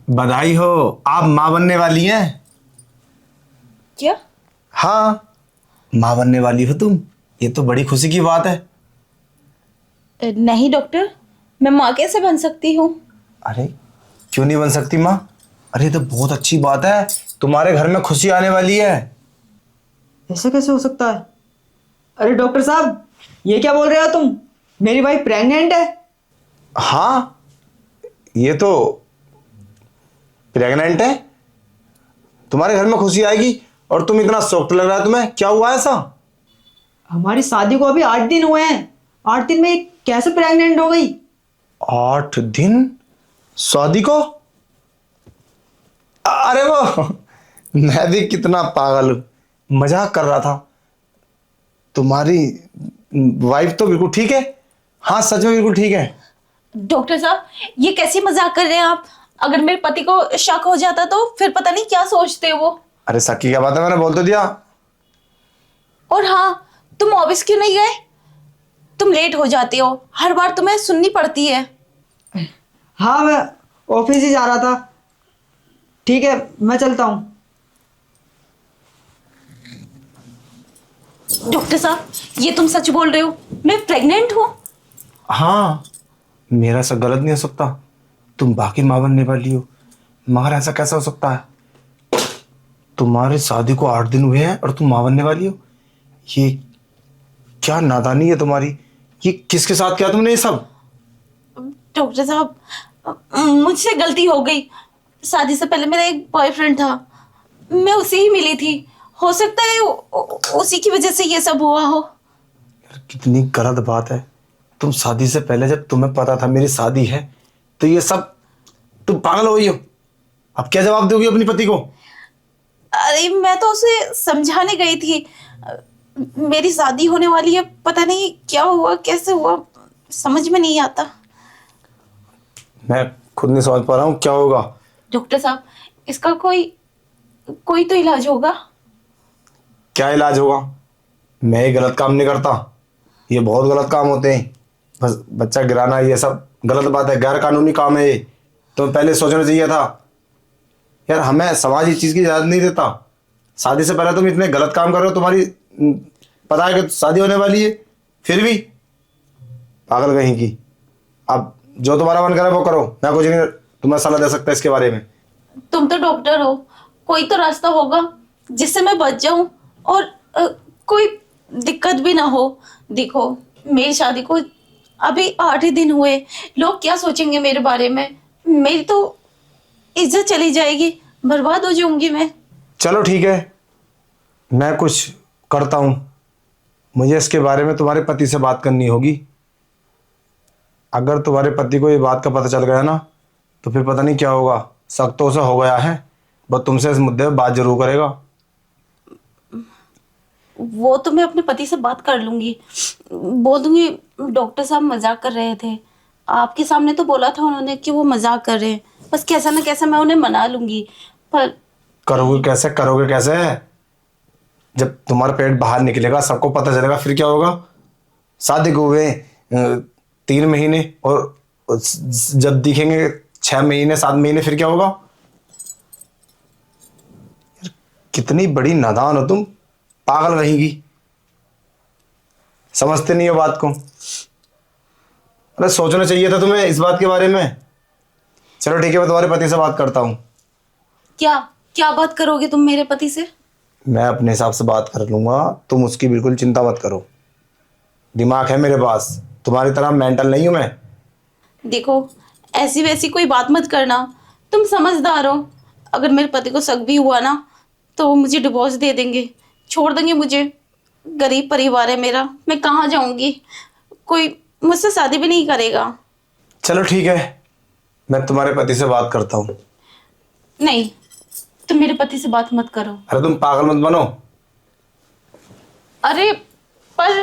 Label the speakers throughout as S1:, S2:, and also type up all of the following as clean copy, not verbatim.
S1: बधाई हो, आप माँ बनने वाली हैं।
S2: क्या?
S1: हाँ, माँ बनने वाली हो तुम। ये तो बड़ी खुशी की बात है।
S2: नहीं डॉक्टर, मैं माँ कैसे बन सकती हूँ?
S1: अरे क्यों नहीं बन सकती माँ? अरे ये तो बहुत अच्छी बात है, तुम्हारे घर में खुशी आने वाली है।
S3: ऐसे कैसे हो सकता है? अरे डॉक्टर साहब, ये क्या बोल रहे हो तुम? मेरी वाइफ प्रेग्नेंट है।
S1: हाँ, ये तो प्रेग्नेंट है। तुम्हारे घर में खुशी आएगी और तुम इतना शौक लग रहा है तुम्हें, क्या हुआ ऐसा?
S3: हमारी शादी को अभी 8 दिन हुए हैं। 8 दिन में ये कैसे प्रेग्नेंट हो गई?
S1: 8 दिन शादी को? अरे वो मैं भी कितना पागल हूँ, मजाक कर रहा था। तुम्हारी वाइफ तो बिल्कुल ठीक है। हाँ सच में बिल्कुल ठीक है।
S2: डॉक्टर साहब, ये कैसी मजाक कर रहे हैं आप? अगर मेरे पति को शक हो जाता तो फिर पता नहीं क्या सोचते वो।
S1: अरे शक की क्या बात है, मैंने बोल तो दिया।
S2: और हाँ, तुम ऑफिस क्यों नहीं गए? तुम लेट हो जाते हो, हर बार तुम्हें सुननी पड़ती है।
S3: हाँ, मैं ऑफिस ही जा रहा था। ठीक है, मैं चलता हूँ।
S2: डॉक्टर साहब, ये तुम सच बोल रहे हो? मैं प्रेग्नेंट हूँ?
S1: हाँ, मेरा ऐसा गलत नहीं हो सकता। तुम बाकी माँ बनने वाली हो, मगर ऐसा कैसा हो सकता है? तुम्हारी शादी को 8 दिन हुए हैं और तुम माँ बनने वाली हो। ये क्या नादानी है तुम्हारी। ये किसके साथ किया तुमने ये सब?
S2: डॉक्टर साहब, मुझसे गलती हो गई। शादी से पहले मेरा एक बॉयफ्रेंड था, मैं उसे ही मिली थी। हो सकता है उसी की वजह से ये सब हुआ हो।
S1: यार कितनी गलत बात है। तुम शादी से पहले जब तुम्हें पता था मेरी शादी है तो ये सब, तुम पागल हो गई हो। अब क्या जवाब दोगी अपनी पति को?
S2: अरे मैं तो उसे समझाने गई थी, मेरी शादी होने वाली है, पता नहीं क्या हुआ कैसे हुआ, समझ में नहीं आता।
S1: मैं खुद नहीं समझ पा रहा हूँ क्या होगा।
S2: डॉक्टर साहब, इसका कोई कोई तो इलाज होगा।
S1: क्या इलाज होगा? मैं ये गलत काम नहीं करता। ये बहुत गलत काम होते हैं। बस बच्चा गिराना ये सब गलत बात है, गैर कानूनी काम है ये। तो पहले सोचना चाहिए था। यार हमें समाज इस चीज़ की इजाज़त नहीं देता। शादी से पहले तुम इतने गलत काम कर रहे हो, तुम्हारी पता है कि शादी होने वाली है, फिर भी पागल कहीं की। अब जो तुम्हारा मन करे वो करो, मैं कुछ नहीं तुम्हें सलाह दे सकता इसके बारे में।
S2: तुम तो डॉक्टर हो, कोई तो रास्ता होगा जिससे मैं बच जाऊं और कोई दिक्कत भी ना हो। देखो, मेरी शादी को अभी 8 ही दिन हुए, लोग क्या सोचेंगे मेरे बारे में? मेरी तो इज्जत चली जाएगी, बर्बाद हो जाऊंगी मैं।
S1: चलो ठीक है, मैं कुछ करता हूँ। मुझे इसके बारे में तुम्हारे पति से बात करनी होगी। अगर तुम्हारे पति को ये बात का पता चल गया ना तो फिर पता नहीं क्या होगा। शक तो उसे हो गया है, बस तुमसे इस मुद्दे पे बात जरूर करेगा।
S2: वो तो मैं अपने पति से बात कर लूंगी, बोल दूंगी डॉक्टर साहब मजाक कर रहे थे। आपके सामने तो बोला था उन्होंने कि वो मजाक कर रहे हैं, बस कैसा ना कैसा मैं उन्हें मना लूंगी। पर
S1: करोगे कैसे, करोगे कैसे? जब तुम्हारा पेट बाहर निकलेगा, सबको पता चलेगा, फिर क्या होगा? शादी को हुए 3 महीने और जब दिखेंगे 6 महीने 7 महीने, फिर क्या होगा? कितनी बड़ी नादान हो तुम, पागल रहेगी। समझते नहीं हो बात को। अरे सोचना चाहिए था तुम्हें इस बात के बारे में। चलो ठीक है, मैं तुम्हारे पति से बात करता हूँ।
S2: क्या क्या बात करोगे तुम मेरे पति से?
S1: मैं अपने हिसाब से बात कर लूंगा, तुम उसकी बिल्कुल चिंता मत करो। दिमाग है मेरे पास, तुम्हारी तरह मेंटल नहीं हूं मैं।
S2: देखो, ऐसी वैसी कोई बात मत करना, तुम समझदार हो। अगर मेरे पति को शक भी हुआ ना तो वो मुझे डिवोर्स दे देंगे, छोड़ देंगे मुझे। गरीब परिवार है मेरा, मैं कहाँ जाऊंगी? कोई मुझसे शादी भी नहीं करेगा।
S1: चलो ठीक है, मैं तुम्हारे पति से बात करता हूँ।
S2: नहीं, तुम मेरे पति से बात मत करो।
S1: अरे तुम पागल मत बनो।
S2: अरे पर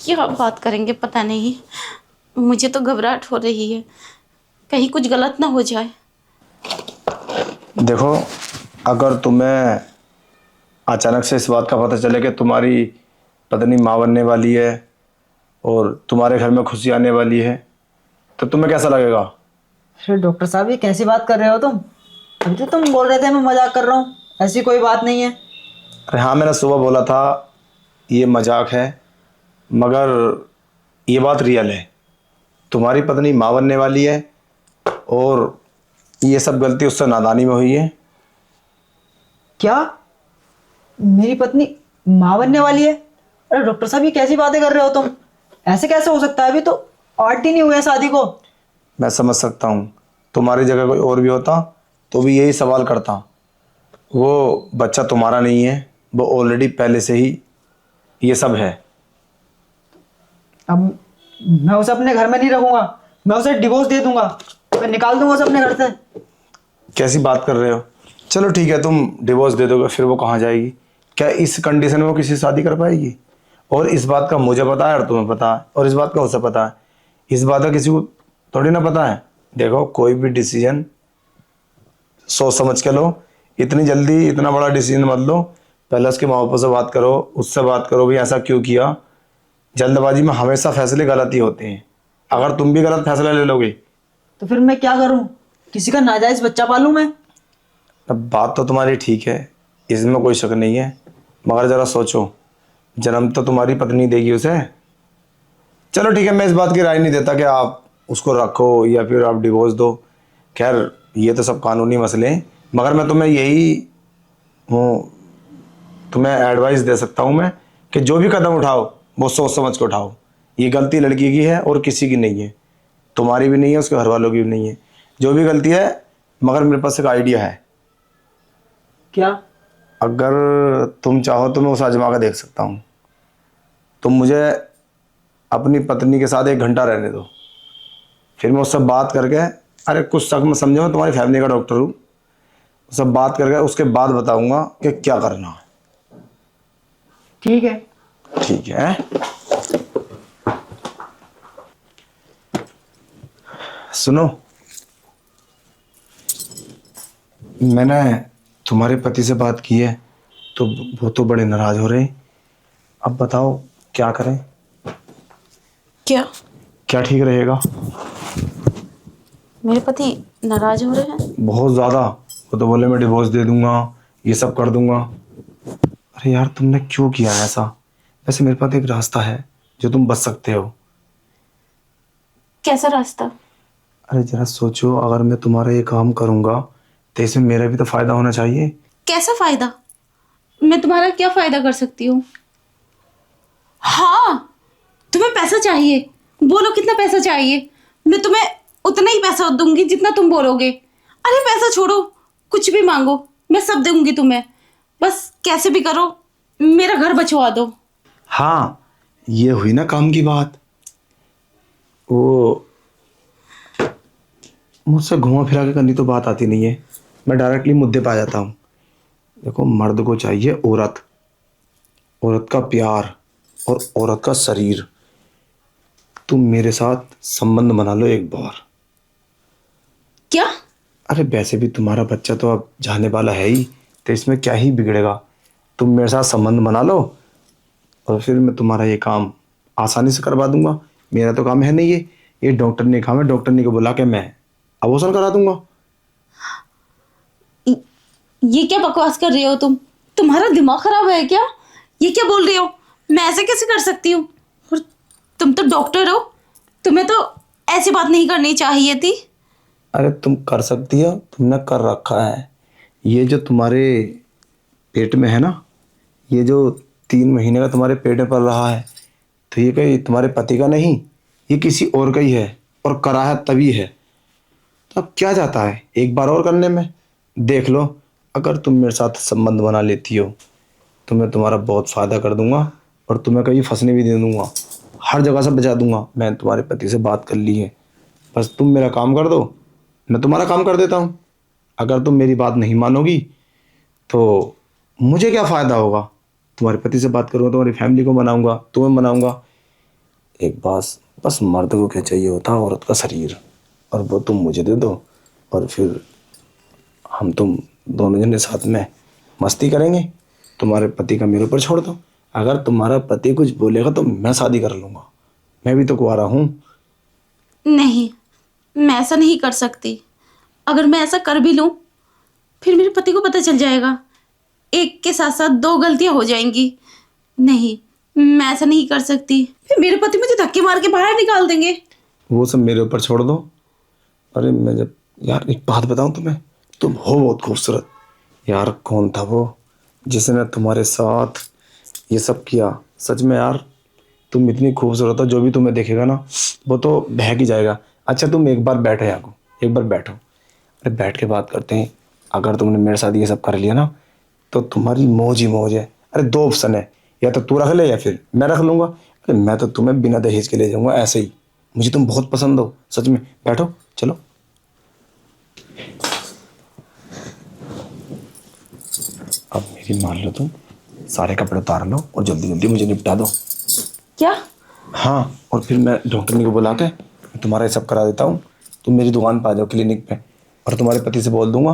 S2: क्या बात करेंगे पता नहीं, मुझे तो घबराहट हो रही है, कहीं कुछ गलत ना हो जाए।
S1: देखो, अगर तुम्हें अचानक से इस बात का पता चले कि तुम्हारी पत्नी माँ बनने वाली है और तुम्हारे घर में खुशी आने वाली है, तो तुम्हें कैसा लगेगा?
S3: अरे डॉक्टर साहब, ये कैसी बात कर रहे हो तुम? अभी तो तुम बोल रहे थे मैं मजाक कर रहा हूँ, ऐसी कोई बात नहीं है।
S1: अरे हाँ, मैंने सुबह बोला था ये मजाक है, मगर ये बात रियल है। तुम्हारी पत्नी माँ बनने वाली है और ये सब गलती उससे नादानी में हुई है।
S3: क्या मेरी पत्नी माँ बनने वाली है? अरे डॉक्टर साहब ये कैसी बातें कर रहे हो तुम? ऐसे कैसे हो सकता है? अभी तो 8 दिन ही हुए हैं शादी को।
S1: मैं समझ सकता हूँ, तुम्हारी जगह कोई और भी होता तो भी यही सवाल करता। वो बच्चा तुम्हारा नहीं है, वो ऑलरेडी पहले से ही ये सब है।
S3: अब मैं उसे अपने घर में नहीं रखूंगा, मैं उसे डिवोर्स दे दूंगा, मैं निकाल दूंगा उसे अपने घर से।
S1: कैसी बात कर रहे हो? चलो ठीक है, तुम डिवोर्स दे दोगे, फिर वो कहाँ जाएगी? क्या इस कंडीशन में वो किसी से शादी कर पाएगी? और इस बात का मुझे पता है और तुम्हें पता है, और इस बात का उसे पता है। इस बात का किसी को थोड़ी ना पता है। देखो, कोई भी डिसीजन सोच समझ के लो, इतनी जल्दी इतना बड़ा डिसीजन मत लो। पहले उसके माँ बापों से बात करो, उससे बात करो भाई ऐसा क्यों किया। जल्दबाजी में हमेशा फैसले गलत ही होते हैं। अगर तुम भी गलत फैसला ले लोगे
S3: तो फिर मैं क्या करूं? किसी का नाजायज बच्चा पालूं मैं?
S1: अब बात तो तुम्हारी ठीक है, इसमें कोई शक नहीं है, मगर ज़रा सोचो, जन्म तो तुम्हारी पत्नी देगी उसे। चलो ठीक है, मैं इस बात की राय नहीं देता कि आप उसको रखो या फिर आप डिवोर्स दो। खैर, ये तो सब कानूनी मसले हैं, मगर मैं तुम्हें यही हूँ, तुम्हें एडवाइस दे सकता हूँ मैं कि जो भी कदम उठाओ वो सोच समझ के उठाओ। ये गलती लड़की की है और किसी की नहीं है, तुम्हारी भी नहीं है, उसके घर वालों की भी नहीं है। जो भी गलती है, मगर मेरे पास एक आइडिया है।
S3: क्या?
S1: अगर तुम चाहो तो मैं उसे आजमा कर देख सकता हूँ। तुम मुझे अपनी पत्नी के साथ 1 घंटा रहने दो, फिर मैं उससे बात करके, अरे कुछ शक में समझो, मैं तुम्हारी फैमिली का डॉक्टर हूँ, उससे बात करके उसके बाद बताऊंगा कि क्या करना है।
S3: ठीक है।
S1: ठीक है। सुनो, मैंने तुम्हारे पति से बात की है तो वो तो बड़े नाराज हो रहे हैं। अब बताओ क्या करें?
S2: क्या?
S1: क्या ठीक रहेगा?
S2: मेरे पति नाराज हो रहे हैं?
S1: बहुत ज़्यादा। वो तो बोले मैं डिवोर्स दे दूंगा, ये सब कर दूंगा। अरे यार, तुमने क्यों किया है ऐसा? वैसे मेरे पास एक रास्ता है जो तुम बच सकते हो।
S2: कैसा रास्ता?
S1: अरे जरा सोचो, अगर मैं तुम्हारा ये काम करूंगा तो इसमें मेरा भी तो फायदा होना चाहिए।
S2: कैसा फायदा? मैं तुम्हारा क्या फायदा कर सकती हूँ? हाँ, तुम्हें पैसा चाहिए, बोलो कितना पैसा चाहिए, मैं तुम्हें उतना ही पैसा दूंगी जितना तुम बोलोगे। अरे पैसा छोड़ो, कुछ भी मांगो, मैं सब दूंगी तुम्हें, बस कैसे भी करो मेरा घर बचवा दो।
S1: हाँ, ये हुई ना काम की बात। वो मुझसे घुमा फिरा के करनी तो बात आती नहीं है, मैं डायरेक्टली मुद्दे पे आ जाता हूँ। देखो, मर्द को चाहिए औरत, औरत का प्यार और औरत का शरीर। तुम मेरे साथ संबंध बना लो एक बार।
S2: क्या?
S1: अरे वैसे भी तुम्हारा बच्चा तो अब जाने वाला है ही, तो इसमें क्या ही बिगड़ेगा। तुम मेरे साथ संबंध बना लो और फिर मैं तुम्हारा ये काम आसानी से करवा दूंगा। मेरा तो काम है नहीं, ये डॉक्टर ने काम है, डॉक्टर ने को बुला के मैं अबॉर्शन करा दूंगा।
S2: ये क्या बकवास कर रहे हो तुम? तुम्हारा दिमाग खराब है क्या? ये क्या बोल रहे हो? मैं ऐसे कैसे कर सकती हूँ? और तुम तो डॉक्टर हो, तुम्हें तो ऐसी बात नहीं करनी चाहिए थी।
S1: अरे तुम कर सकती हो, तुमने कर रखा है। ये जो तुम्हारे पेट में है ना, ये जो 3 महीने का तुम्हारे पेट में पल रहा है, तो ये कहीं तुम्हारे पति का नहीं, ये किसी और का ही है, और करा है तभी है। तो अब क्या जाता है एक बार और करने में? देख लो, अगर तुम मेरे साथ संबंध बना लेती हो तो मैं तुम्हारा बहुत फ़ायदा कर दूंगा और तुम्हें कहीं फंसने भी दे दूंगा, हर जगह से बचा दूंगा। मैंने तुम्हारे पति से बात कर ली है, बस तुम मेरा काम कर दो, मैं तुम्हारा काम कर देता हूँ। अगर तुम मेरी बात नहीं मानोगी तो मुझे क्या फ़ायदा होगा? तुम्हारे पति से बात करूँगा, तुम्हारी फैमिली को मनाऊंगा, तुम्हें मनाऊंगा। एक बात, बस मर्द को क्या चाहिए होता है? औरत का शरीर, और वो तुम मुझे दे दो, और फिर हम तुम दोनों जने साथ में मस्ती करेंगे। तुम्हारे पति का मेरे ऊपर छोड़ दो, अगर तुम्हारा पति कुछ बोलेगा तो मैं शादी कर लूँगा, मैं भी तो कुंवारा हूँ।
S2: नहीं, मैं ऐसा नहीं कर सकती। अगर मैं ऐसा कर भी लूँ फिर मेरे पति को पता चल जाएगा, एक के साथ साथ दो गलतियां हो जाएंगी। नहीं, मैं ऐसा नहीं कर सकती, फिर मेरे पति मुझे धक्के मार के बाहर निकाल देंगे।
S1: वो सब मेरे ऊपर छोड़ दो। अरे मैं जब, यार एक बात बताऊं तुम्हें, तुम हो बहुत खूबसूरत। यार कौन था वो जिसने तुम्हारे साथ ये सब किया? सच में यार तुम इतनी खूबसूरत हो, जो भी तुम्हें देखेगा ना वो तो बहक ही जाएगा। अच्छा तुम एक बार बैठो याको, एक बार बैठो। अरे बैठ के बात करते हैं। अगर तुमने मेरे साथ ये सब कर लिया ना तो तुम्हारी मौज ही मौज है। अरे दो ऑप्शन है, या तो तू रख ले या फिर मैं रख लूंगा। अरे मैं तो तुम्हें बिना दहेज के ले जाऊंगा ऐसे ही। मुझे तुम बहुत पसंद हो सच में। बैठो चलो। अब मेरी मान लो, तुम सारे कपड़े उतार लो और जल्दी जल्दी मुझे निपटा दो।
S2: क्या?
S1: हाँ, और फिर मैं डॉक्टर को बुला के तुम्हारा ये सब करा देता हूँ। तुम मेरी दुकान पर आ जाओ क्लिनिक पे, और तुम्हारे पति से बोल दूंगा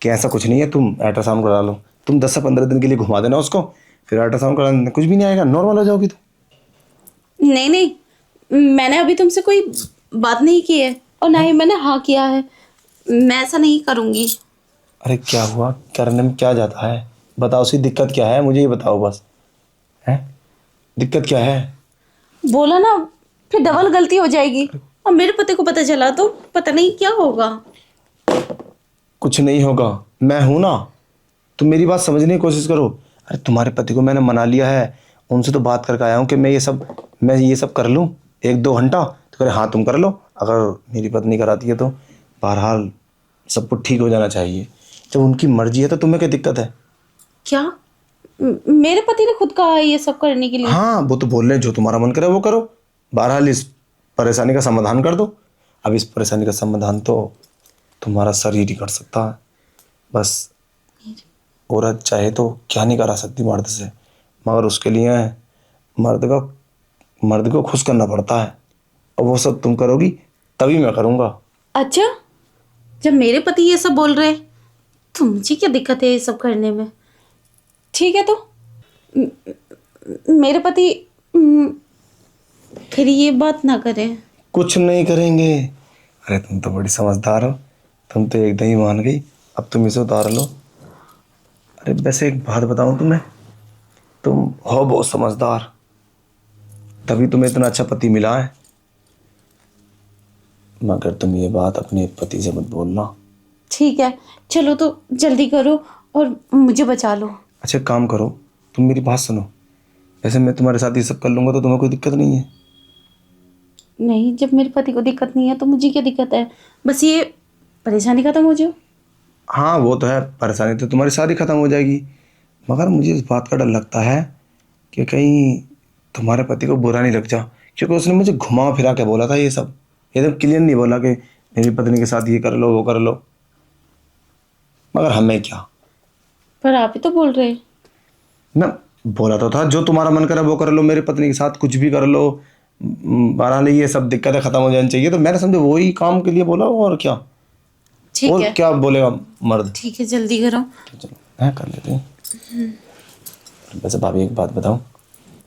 S1: कि ऐसा कुछ नहीं है, तुम अल्ट्रासाउंड करा लो। तुम 10 से 15 दिन के लिए घुमा देना उसको, फिर अल्ट्रासाउंड कराने कुछ भी नहीं आएगा, नॉर्मल हो जाओगी तुम।
S2: नहीं नहीं, मैंने अभी तुमसे कोई बात नहीं की है और ना ही मैंने हाँ किया है। मैं ऐसा नहीं करूँगी।
S1: अरे क्या हुआ, करने में क्या जाता है? बताओ सी दिक्कत क्या है, मुझे ये बताओ बस। है दिक्कत क्या है?
S2: बोला ना, फिर डबल गलती हो जाएगी और मेरे पति को पता चला तो पता नहीं क्या होगा।
S1: कुछ नहीं होगा, मैं हूं ना। तुम मेरी बात समझने की कोशिश करो। अरे तुम्हारे पति को मैंने मना लिया है, उनसे तो बात करके आया हूँ कि मैं ये सब कर लूँ 1-2 घंटा। तो कह रहे हाँ तुम कर लो। अगर मेरी पत्नी कराती है तो बहरहाल सब कुछ ठीक हो जाना चाहिए। जब उनकी मर्जी है तो तुम्हें क्या दिक्कत है?
S2: क्या? मेरे पति ने खुद कहा है ये सब करने के लिए?
S1: हाँ वो तो बोल रहे हैं जो तुम्हारा मन करे वो करो। बहरहाल इस परेशानी का समाधान कर दो। अब इस परेशानी का समाधान तो तुम्हारा शरीर ही कर सकता है। बस औरत चाहे तो क्या नहीं करा सकती मर्द से, मगर उसके लिए मर्द को खुश करना पड़ता है, और वो सब तुम करोगी तभी मैं करूँगा।
S2: अच्छा, जब मेरे पति ये सब बोल रहे हैं तो मुझे क्या दिक्कत है ये सब करने में? ठीक है तो मेरे पति फिर ये बात ना करें।
S1: कुछ नहीं करेंगे। अरे तुम तो बड़ी समझदार हो, तुम तो एकदम ही मान गई। अब तुम इसे उतार लो। अरे वैसे एक बात बताऊं तुम्हें, तुम हो बहुत समझदार, तभी तुम्हें इतना अच्छा पति मिला है। मगर तुम ये बात अपने पति से मत बोलना।
S2: ठीक है, चलो तो जल्दी करो और मुझे बचा लो।
S1: अच्छा काम करो, तुम मेरी बात सुनो। वैसे मैं तुम्हारे साथ ये सब कर लूंगा तो तुम्हें कोई दिक्कत नहीं है?
S2: नहीं, जब मेरे पति को दिक्कत नहीं है तो मुझे क्या दिक्कत है? बस ये परेशानी खत्म हो जाओ।
S1: हाँ वो तो है, परेशानी तो तुम्हारी शादी खत्म हो जाएगी। मगर मुझे इस बात का डर लगता है कि कहीं तुम्हारे पति को बुरा नहीं लग जा, क्योंकि उसने मुझे घुमा फिरा के बोला था ये सब। एकदम क्लियर नहीं बोला कि मेरी पत्नी के साथ ये कर लो वो कर लो। मगर हमें क्या,
S2: पर आप ही तो बोल रहे हैं।
S1: मैं बोला तो था जो तुम्हारा मन करे वो कर लो, मेरी पत्नी के साथ कुछ भी कर लो, बहरहाल ये सब दिक्कतें खत्म हो जानी चाहिए। तो मैंने समझा वही काम के लिए बोला, और क्या?
S2: ठीक
S1: और
S2: है,
S1: क्या बोलेगा मर्द?
S2: ठीक है, जल्दी करो।
S1: चलो हाँ कर लेते हैं। वैसे भाभी एक बात बताओ,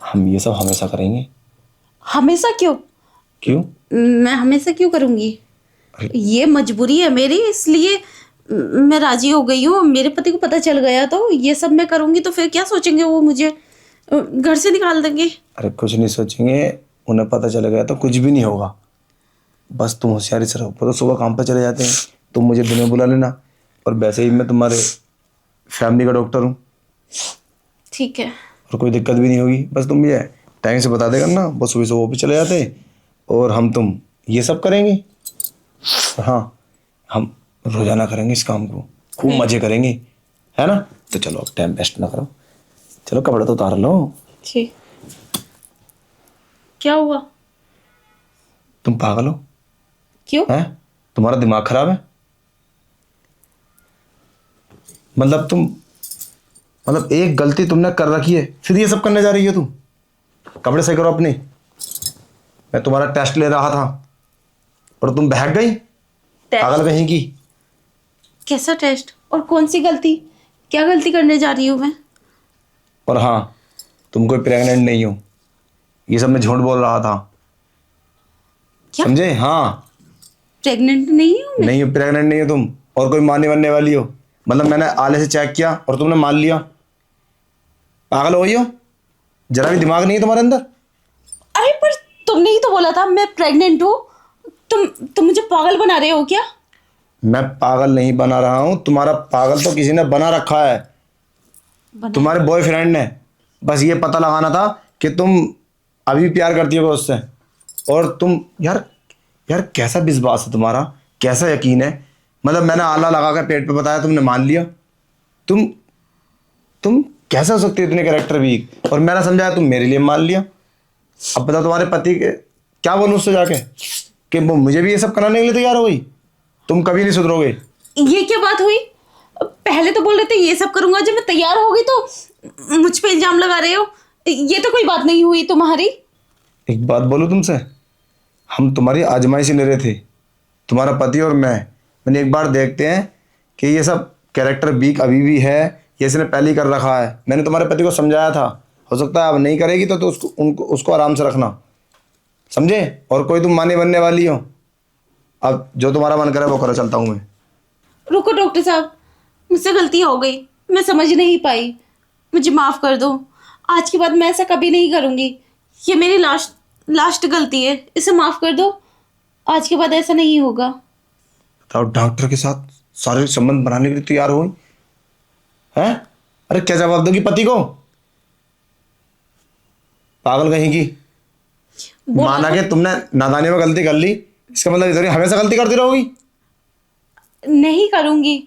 S1: हम ये सब हमेशा करेंगे?
S2: हमेशा क्यों?
S1: क्यों?
S2: मैं हमेशा क्यों करूंगी?
S1: अरे
S2: ये मजबूरी है मेरी, इसलिए मैं राजी हो गई हूँ। मेरे पति को पता चल गया तो ये सब मैं करूंगी तो फिर क्या सोचेंगे वो, मुझे घर से निकाल देंगे।
S1: अरे कुछ नहीं सोचेंगे, उन्हें पता चल गया तो कुछ भी नहीं होगा। बस तुम होशियारी से रहो। वो तो सुबह काम पर चले जाते हैं, तुम मुझे दिन में बुला लेना। और वैसे ही मैं तुम्हारे फैमिली का डॉक्टर हूँ,
S2: ठीक है।
S1: और कोई दिक्कत भी नहीं होगी। बस तुम ये टाइम से बता देगा ना, वो सुबह से वो भी चले जाते हैं और हम तुम ये सब करेंगे। हाँ हम रोजाना करेंगे इस काम को, खूब मजे करेंगे, है ना? तो चलो अब टाइम वेस्ट ना करो, चलो कपड़े तो उतार लो।
S2: ठीक। क्या हुआ?
S1: तुम पागल हो?
S2: क्यों?
S1: हैं? तुम्हारा दिमाग खराब है? मतलब एक गलती तुमने कर रखी है फिर ये सब करने जा रही हो तुम? कपड़े सही करो अपने। मैं तुम्हारा टेस्ट ले रहा था और तुम बहक गई, पागल कहीं की।
S2: कैसा टेस्ट और कौन सी गलती? क्या गलती करने जा रही हूँ मैं?
S1: और हाँ, तुम कोई प्रेग्नेंट नहीं हो, ये सब मैं झूठ बोल रहा था।
S2: क्या?
S1: समझे? हाँ
S2: प्रेग्नेंट नहीं हूँ मैं?
S1: नहीं हो, प्रेग्नेंट नहीं हो तुम, और कोई माँ नहीं बनने वाली हो। मतलब मैंने आले से चेक किया और तुमने मान लिया? पागल हो गई हो? जरा भी दिमाग नहीं है तुम्हारे अंदर?
S2: अरे पर तुमने ही तो बोला था मैं प्रेग्नेंट हूँ। तुम मुझे पागल बना रहे हो क्या?
S1: मैं पागल नहीं बना रहा हूं, तुम्हारा पागल तो किसी ने बना रखा है, तुम्हारे बॉयफ्रेंड ने। बस ये पता लगाना था कि तुम अभी भी प्यार करती हो उससे। और तुम यार, यार कैसा विश्वास है तुम्हारा, कैसा यकीन है। मतलब मैंने आला लगा कर पेट पे बताया, तुमने मान लिया। तुम कैसे हो सकती है इतने कैरेक्टर वीक? और मैंने समझाया, तुम मेरे लिए मान लिया। अब बताओ तुम्हारे पति के क्या बोलूं उससे जाके कि वो मुझे भी ये सब कराने के लिए तैयार हो गई? तुम कभी नहीं सुधरोगे।
S2: ये क्या बात हुई? पहले तो बोल रहे थे ये सब करूंगा, जब मैं तैयार हो गई तो मुझ पे इल्जाम लगा रहे हो। ये तो कोई बात नहीं हुई तुम्हारी।
S1: एक बात बोलूं तुमसे, हम तुम्हारी आजमाइश ले रहे थे, तुम्हारा पति और मैं। मैंने एक बार देखते हैं कि ये सब कैरेक्टर वीक अभी भी है, ये इसने पहले ही कर रखा है। मैंने तुम्हारे पति को समझाया था, हो सकता है अब नहीं करेगी तो उसको आराम से रखना, समझे? और कोई तुम माने बनने वाली हो? अब जो तुम्हारा मन करे वो करो, चलता हूँ मैं।
S2: रुको डॉक्टर साहब, मुझसे गलती हो गई, मैं समझ नहीं पाई, मुझे माफ़ कर दो। आज के बाद मैं ऐसा कभी नहीं करूँगी। ये मेरी लास्ट गलती है, इसे माफ़ कर दो। आज के बाद ऐसा नहीं होगा।
S1: बताओ, डॉक्टर के साथ शारीरिक संबंध बनाने के लिए तैयार हो हैं? अरे क्या जवाब दोगी पति को? पागल कहीं की। माना कि तुमने नादानी में गलती कर ली, इसका मतलब इधर हमेशा गलती करती रहोगी?
S2: नहीं करूँगी,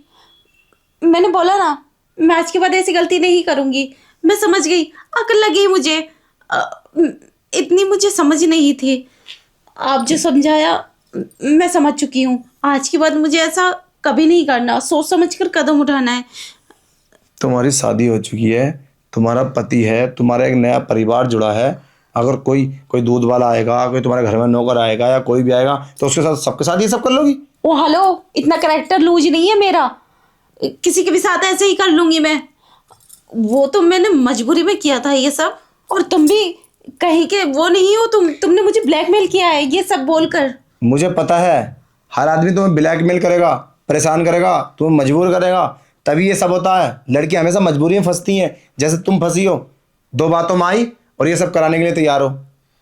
S2: मैंने बोला ना, मैं आज के बाद ऐसी गलती नहीं करूँगी। मैं समझ गई, अकल लगी मुझे। इतनी मुझे समझ नहीं थी। आप जो समझाया मैं समझ चुकी हूँ। आज के बाद मुझे ऐसा कभी नहीं करना, सोच समझ कर कदम उठाना है।
S1: तुम्हारी शादी हो चुकी है, तुम्हारा पति है, तुम्हारा एक नया परिवार जुड़ा है। अगर कोई दूध वाला आएगा, कोई तुम्हारे घर में नौकर आएगा या कोई भी आएगा तो उसके साथ, सबके साथ ये सब कर लोगी?
S2: ओ हेलो, इतना करेक्टर लूज नहीं है मेरा, किसी के भी साथ ऐसे ही कर लूंगी मैं। वो तो मैंने मजबूरी में किया था ये सब। और तुम भी कहीं के वो नहीं हो, तुमने मुझे ब्लैकमेल किया है ये सब बोलकर।
S1: मुझे पता है, हर आदमी तुम्हें ब्लैकमेल करेगा, परेशान करेगा, तुम्हें मजबूर करेगा, तभी ये सब होता है। लड़की हमेशा मजबूरी में फंसती हैं, जैसे तुम फंसी हो। दो बातों में आई और ये सब कराने के लिए तैयार हो।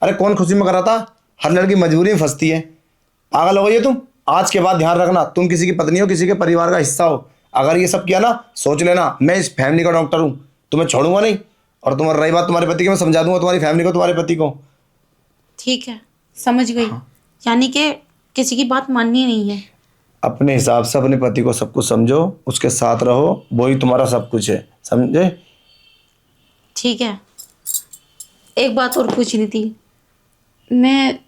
S1: अरे कौन खुशी में कराता? हर लड़की मजबूरी में फंसती है। पागल हो गई हो तुम। आज के बाद ध्यान रखना, तुम किसी की पत्नी हो, किसी के परिवार का हिस्सा हो। अगर ये सब किया ना, सोच लेना मैं इस फैमिली का डॉक्टर हूँ, तुम्हें छोड़ूंगा नहीं। और तुम्हारी रही बात तुम्हारे पति की, मैं समझा दूंगा तुम्हारी फैमिली को, तुम्हारे पति को।
S2: ठीक है, समझ गई। यानी कि किसी की बात माननी नहीं है।
S1: अपने हिसाब से अपने पति को सब कुछ समझो, उसके साथ रहो, वही तुम्हारा सब कुछ है, समझे?
S2: ठीक है, एक बात और पूछनी थी, मैं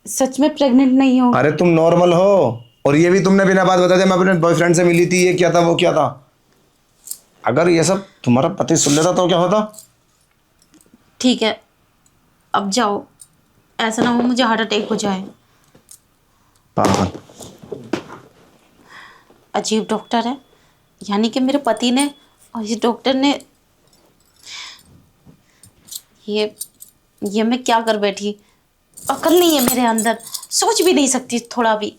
S2: सच में प्रेग्नेंट नहीं हूँ?
S1: अरे तुम नॉर्मल हो, और ये भी तुमने बिना बात बताते मैं अपने बॉयफ्रेंड से मिली थी, ये क्या था वो क्या था। अगर ये सब तुम्हारा पति सुन लेता तो क्या होता?
S2: ठीक है, अब जाओ, ऐसा ना हो मुझे हार्ट अटैक हो जाए।
S1: पागल।
S2: अजीब डॉक्टर है, यानी कि मेरे पति ने और इस डॉक्टर ने, ये मैं क्या कर बैठी। अकल नहीं है मेरे अंदर, सोच भी नहीं सकती थोड़ा भी।